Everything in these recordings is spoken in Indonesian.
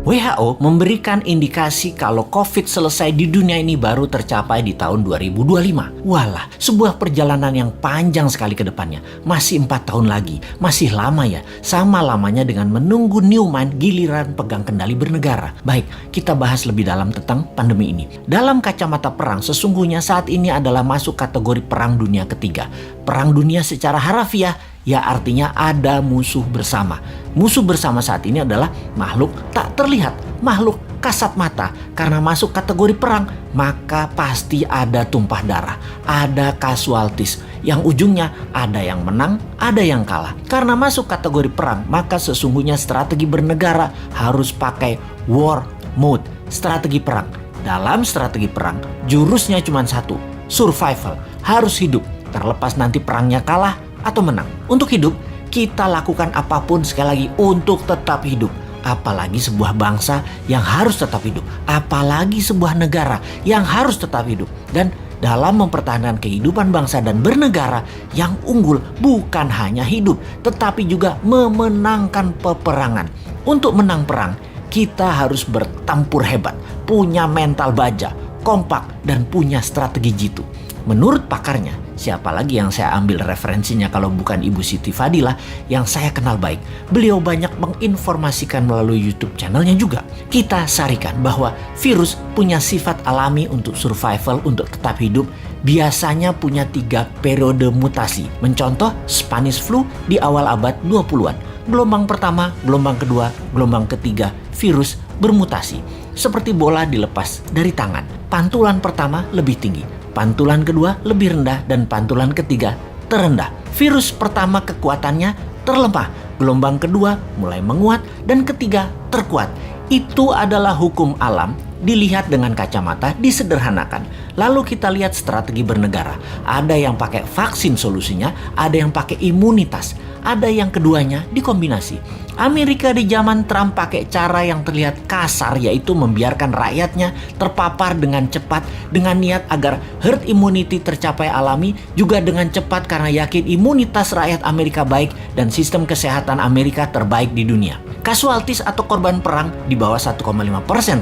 WHO memberikan indikasi kalau COVID selesai di dunia ini baru tercapai di tahun 2025. Walah, sebuah perjalanan yang panjang sekali ke depannya. Masih 4 tahun lagi. Masih lama ya. Sama lamanya dengan menunggu Newman giliran pegang kendali bernegara. Baik, kita bahas lebih dalam tentang pandemi ini. Dalam kacamata perang, sesungguhnya saat ini adalah masuk kategori perang dunia ketiga. Perang dunia secara harafiah ya artinya ada musuh bersama. Musuh bersama saat ini adalah makhluk tak terlihat, makhluk kasat mata. Karena masuk kategori perang, maka pasti ada tumpah darah, ada casualties. Yang ujungnya ada yang menang, ada yang kalah. Karena masuk kategori perang, maka sesungguhnya strategi bernegara harus pakai war mode, strategi perang. Dalam strategi perang, jurusnya cuma satu, survival, harus hidup. Terlepas nanti perangnya kalah atau menang. Untuk hidup, kita lakukan apapun sekali lagi untuk tetap hidup. Apalagi sebuah bangsa yang harus tetap hidup. Apalagi sebuah negara yang harus tetap hidup. Dan dalam mempertahankan kehidupan bangsa dan bernegara, yang unggul bukan hanya hidup, tetapi juga memenangkan peperangan. Untuk menang perang, kita harus bertempur hebat, punya mental baja, kompak, dan punya strategi jitu. Menurut pakarnya, siapa lagi yang saya ambil referensinya kalau bukan Ibu Siti Fadilah yang saya kenal baik. Beliau banyak menginformasikan melalui YouTube channelnya juga. Kita sarikan bahwa virus punya sifat alami untuk survival, untuk tetap hidup. Biasanya punya 3 periode mutasi. Mencontoh Spanish flu di awal abad 20-an. Gelombang pertama, gelombang kedua, gelombang ketiga, virus bermutasi. Seperti bola dilepas dari tangan. Pantulan pertama lebih tinggi. Pantulan kedua lebih rendah dan pantulan ketiga terendah. Virus pertama kekuatannya terlemah, gelombang kedua mulai menguat dan ketiga terkuat. Itu adalah hukum alam, dilihat dengan kacamata, disederhanakan. Lalu kita lihat strategi bernegara. Ada yang pakai vaksin solusinya, ada yang pakai imunitas, ada yang keduanya dikombinasi. Amerika di zaman Trump pakai cara yang terlihat kasar, yaitu membiarkan rakyatnya terpapar dengan cepat dengan niat agar herd immunity tercapai alami, juga dengan cepat karena yakin imunitas rakyat Amerika baik dan sistem kesehatan Amerika terbaik di dunia. Casualties atau korban perang di bawah 1,5%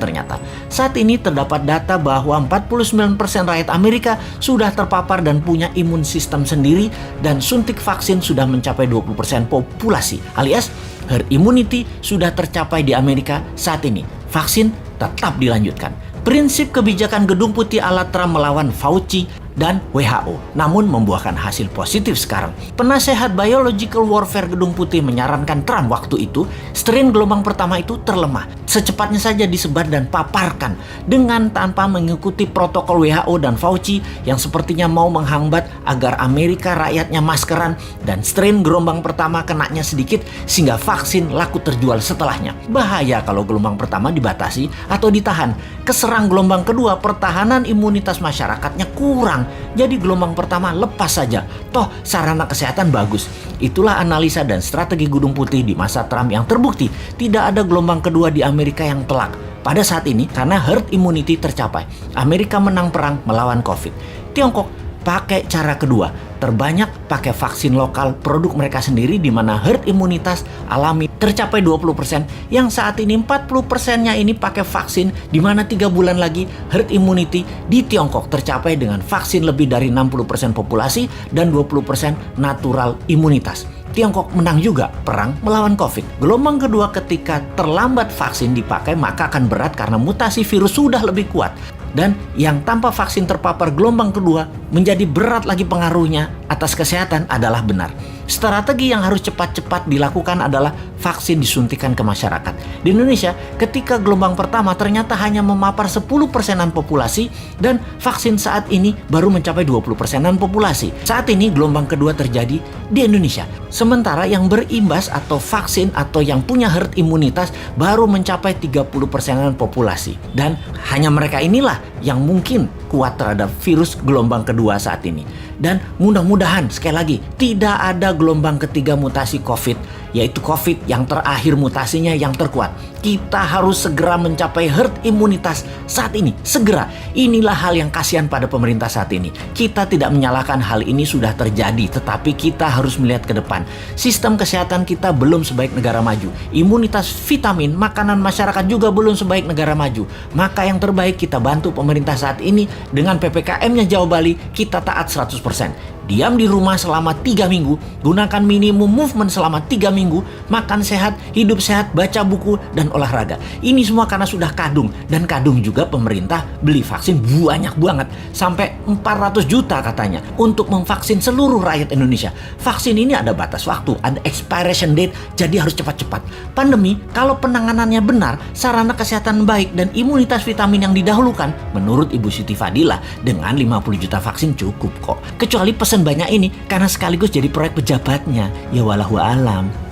ternyata. Saat ini terdapat data bahwa 49% rakyat Amerika sudah terpapar dan punya imun sistem sendiri, dan suntik vaksin sudah mencapai 20% populasi, alias herd immunity sudah tercapai di Amerika saat ini. Vaksin tetap dilanjutkan. Prinsip kebijakan Gedung Putih ala Trump melawan Fauci dan WHO, namun membuahkan hasil positif sekarang. Penasehat Biological Warfare Gedung Putih menyarankan Trump waktu itu, strain gelombang pertama itu terlemah. Secepatnya saja disebar dan paparkan dengan tanpa mengikuti protokol WHO dan Fauci yang sepertinya mau menghambat agar Amerika rakyatnya maskeran dan strain gelombang pertama kenanya sedikit sehingga vaksin laku terjual setelahnya. Bahaya kalau gelombang pertama dibatasi atau ditahan. Keserang gelombang kedua, pertahanan imunitas masyarakatnya kurang. Jadi gelombang pertama lepas saja. Toh sarana kesehatan bagus. Itulah analisa dan strategi Gedung Putih di masa Trump yang terbukti tidak ada gelombang kedua di Amerika yang telak. Pada saat ini karena herd immunity tercapai, Amerika menang perang melawan COVID. Tiongkok pakai cara kedua, terbanyak pakai vaksin lokal produk mereka sendiri, di mana herd imunitas alami tercapai 20%, yang saat ini 40%-nya ini pakai vaksin, di mana 3 bulan lagi herd immunity di Tiongkok tercapai dengan vaksin lebih dari 60% populasi dan 20% natural imunitas. Tiongkok menang juga perang melawan COVID. Gelombang kedua ketika terlambat vaksin dipakai maka akan berat karena mutasi virus sudah lebih kuat. Dan yang tanpa vaksin terpapar gelombang kedua menjadi berat lagi pengaruhnya atas kesehatan adalah benar. Strategi yang harus cepat-cepat dilakukan adalah vaksin disuntikan ke masyarakat. Di Indonesia, ketika gelombang pertama ternyata hanya memapar 10%-an populasi dan vaksin saat ini baru mencapai 20%-an populasi. Saat ini gelombang kedua terjadi di Indonesia. Sementara yang berimbas atau vaksin atau yang punya herd imunitas baru mencapai 30%-an populasi. Dan hanya mereka inilah yang mungkin kuat terhadap virus gelombang kedua saat ini. Dan mudah-mudahan sekali lagi tidak ada gelombang ketiga mutasi COVID yaitu COVID yang terakhir mutasinya yang terkuat. Kita harus segera mencapai herd imunitas saat ini, segera. Inilah hal yang kasihan pada pemerintah saat ini. Kita tidak menyalahkan hal ini sudah terjadi, tetapi kita harus melihat ke depan. Sistem kesehatan kita belum sebaik negara maju. Imunitas vitamin, makanan masyarakat juga belum sebaik negara maju. Maka yang terbaik kita bantu pemerintah saat ini dengan PPKM-nya Jawa Bali, kita taat 100%. Diam di rumah selama 3 minggu, gunakan minimum movement selama 3 minggu, makan sehat, hidup sehat, baca buku, dan olahraga. Ini semua karena sudah kadung, dan kadung juga pemerintah beli vaksin banyak banget, sampai 400 juta katanya, untuk memvaksin seluruh rakyat Indonesia. Vaksin ini ada batas waktu, ada expiration date, jadi harus cepat-cepat. Pandemi, kalau penanganannya benar, sarana kesehatan baik, dan imunitas vitamin yang didahulukan, menurut Ibu Siti Fadila, dengan 50 juta vaksin cukup kok. Kecuali pesan banyak ini karena sekaligus jadi proyek pejabatnya. Ya walahu alam.